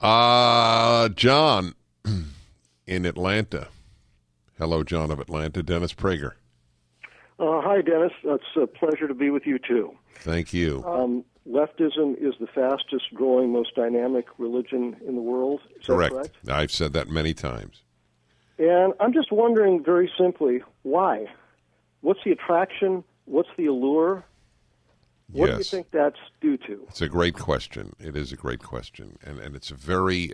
John in Atlanta. Hello, John of Atlanta. Dennis Prager. Hi, Dennis. It's a pleasure to be with you, too. Thank you. Leftism is the fastest growing, most dynamic religion in the world. Is that correct? I've said that many times. And I'm just wondering very simply, why? What's the attraction? What's the allure? What do you think that's due to? It's a great question. It is a great question. And it's a very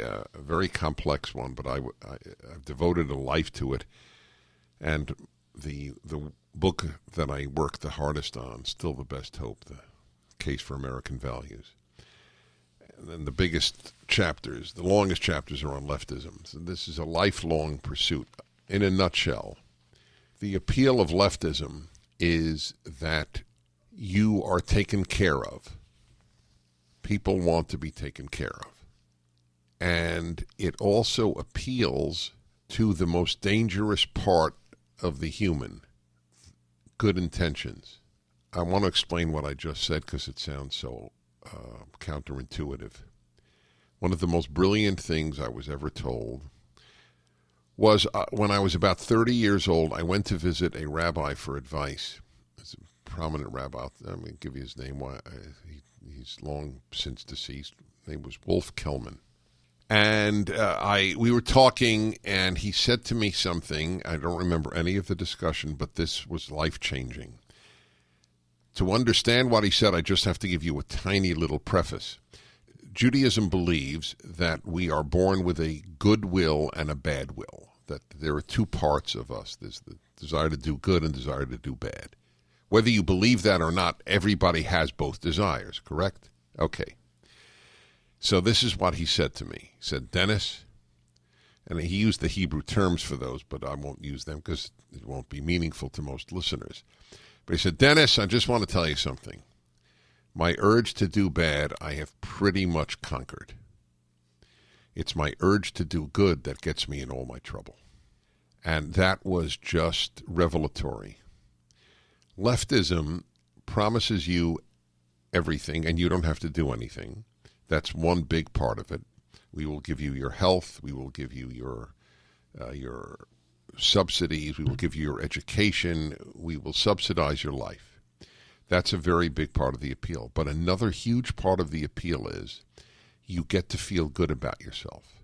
complex one, but I've devoted a life to it. And the book that I worked the hardest on, Still the Best Hope, The Case for American Values. And then the biggest chapters, the longest chapters are on leftism. So this is a lifelong pursuit. In a nutshell, the appeal of leftism is that you are taken care of. People want to be taken care of. And it also appeals to the most dangerous part of the human, good intentions. I want to explain what I just said because it sounds so counterintuitive. One of the most brilliant things I was ever told was when I was about 30 years old, I went to visit a rabbi for advice. It's a prominent rabbi. I'm going to give you his name. He's long since deceased. His name was Wolf Kellman. And we were talking, and he said to me something. I don't remember any of the discussion, but this was life-changing. To understand what he said, I just have to give you a tiny little preface. Judaism believes that we are born with a good will and a bad will, that there are two parts of us. There's the desire to do good and desire to do bad. Whether you believe that or not, everybody has both desires, correct? Okay. So this is what he said to me. He said, Dennis, and he used the Hebrew terms for those, but I won't use them because it won't be meaningful to most listeners. But he said, Dennis, I just want to tell you something. My urge to do bad, I have pretty much conquered. It's my urge to do good that gets me in all my trouble. And that was just revelatory. Leftism promises you everything, and you don't have to do anything. That's one big part of it. We will give you your health. We will give you your subsidies. We will give you your education. We will subsidize your life. That's a very big part of the appeal. But another huge part of the appeal is you get to feel good about yourself.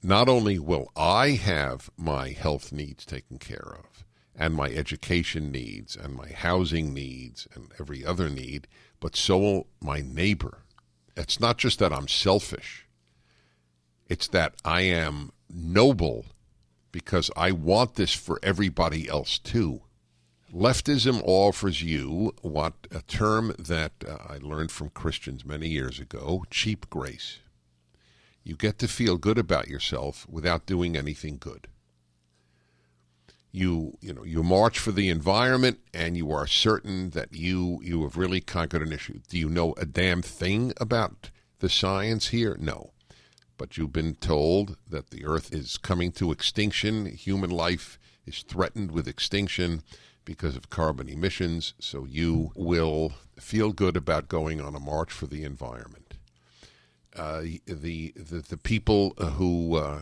Not only will I have my health needs taken care of, and my education needs, and my housing needs, and every other need, but so will my neighbor. It's not just that I'm selfish. It's that I am noble because I want this for everybody else too. Leftism offers you what a term that I learned from Christians many years ago, cheap grace. You get to feel good about yourself without doing anything good. You march for the environment and you are certain that you have really conquered an issue. Do you know a damn thing about the science here? No. But you've been told that the earth is coming to extinction. Human life is threatened with extinction because of carbon emissions. So you will feel good about going on a march for the environment. The people who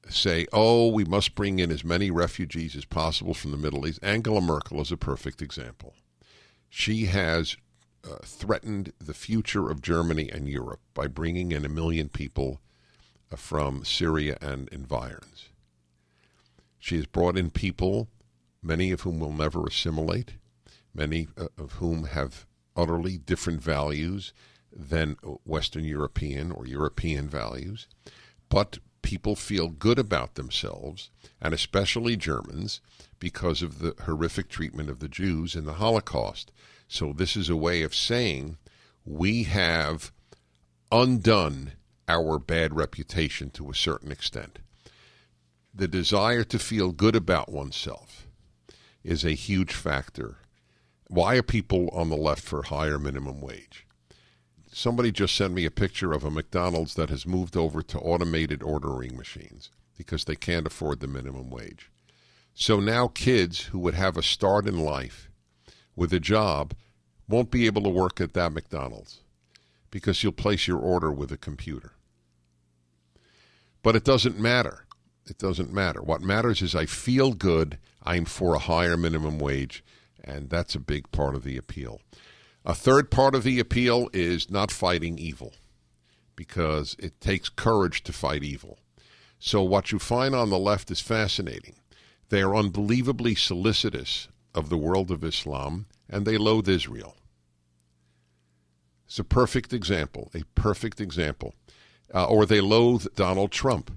say, oh, we must bring in as many refugees as possible from the Middle East. Angela Merkel is a perfect example. She has threatened the future of Germany and Europe by bringing in 1 million people from Syria and environs. She has brought in people, many of whom will never assimilate, many of whom have utterly different values than Western European or European values, but people feel good about themselves, and especially Germans, because of the horrific treatment of the Jews in the Holocaust. So this is a way of saying we have undone our bad reputation to a certain extent. The desire to feel good about oneself is a huge factor. Why are people on the left for higher minimum wage? Somebody just sent me a picture of a McDonald's that has moved over to automated ordering machines because they can't afford the minimum wage. So now kids who would have a start in life with a job won't be able to work at that McDonald's because you'll place your order with a computer. But it doesn't matter. It doesn't matter. What matters is I feel good. I'm for a higher minimum wage, and that's a big part of the appeal. A third part of the appeal is not fighting evil, because it takes courage to fight evil. So what you find on the left is fascinating. They are unbelievably solicitous of the world of Islam, and they loathe Israel. It's a perfect example, or they loathe Donald Trump.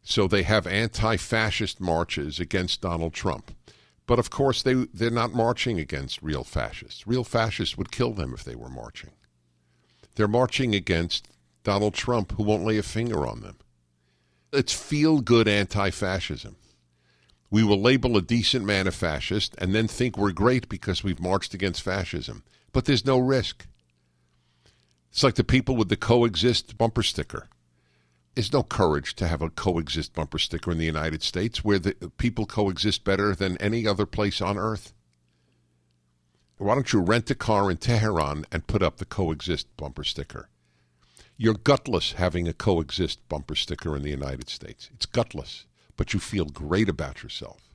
So they have anti-fascist marches against Donald Trump. But, of course, they're not marching against real fascists. Real fascists would kill them if they were marching. They're marching against Donald Trump, who won't lay a finger on them. It's feel-good anti-fascism. We will label a decent man a fascist and then think we're great because we've marched against fascism. But there's no risk. It's like the people with the coexist bumper sticker. There's no courage to have a coexist bumper sticker in the United States where the people coexist better than any other place on earth. Why don't you rent a car in Tehran and put up the coexist bumper sticker? You're gutless having a coexist bumper sticker in the United States. It's gutless, but you feel great about yourself.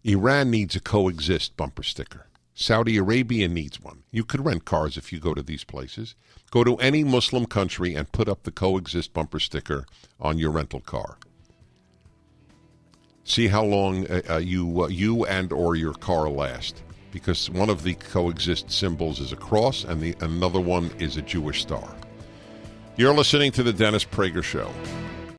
Iran needs a coexist bumper sticker. Saudi Arabia needs one. You could rent cars if you go to these places. Go to any Muslim country and put up the coexist bumper sticker on your rental car. See how long you and or your car last. Because one of the coexist symbols is a cross and another one is a Jewish star. You're listening to the Dennis Prager Show.